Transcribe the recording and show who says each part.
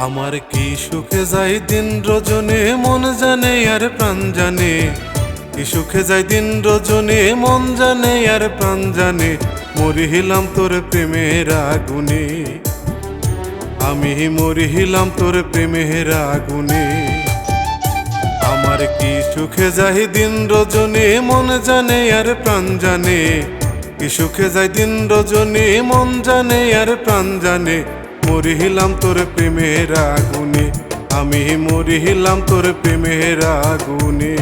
Speaker 1: আমার কি সুখে যায় দিন রজনী মন জানে আর প্রাণ জানে, কি সুখে যায় দিন রজনী মন জানে আর প্রাণ জানে। মরিহিলাম তোর প্রেমের আগুনে, আমি মরিহিলাম তোর প্রেমের আগুনে। আমার কি সুখে যায় দিন রজনী মন জানে আর প্রাণ জানে, কি সুখে যায় দিন রজনী মন জানে আর প্রাণ জানে। মরিহিলাম তোর প্রেমের আগুনে, আমি মরিহিলাম তোর প্রেমের আগুনে।